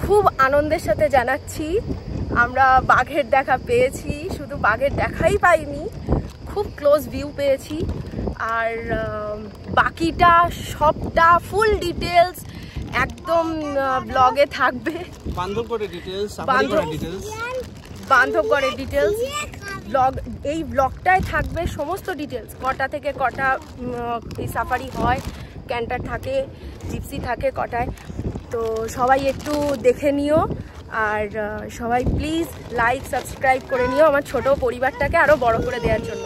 খুব আনন্দের সাথে জানাচ্ছি আমরা বাঘের দেখা পেয়েছি, শুধু বাঘের দেখাই পাইনি, খুব ক্লোজ ভিউ পেয়েছি। আর বাকিটা সবটা ফুল ডিটেলস একদম ব্লগে থাকবে। বান্ধবগড়ের ডিটেলস ব্লগ, এই ব্লগটায় থাকবে সমস্ত ডিটেলস, কটা থেকে কটা এই সাফারি হয়, ক্যান্টার থাকে, জিপসি থাকে কটায়। তো সবাই একটু দেখে নিও, আর সবাই প্লিজ লাইক সাবস্ক্রাইব করে নিও আমার ছোট পরিবারটাকে আরও বড় করে দেওয়ার জন্য।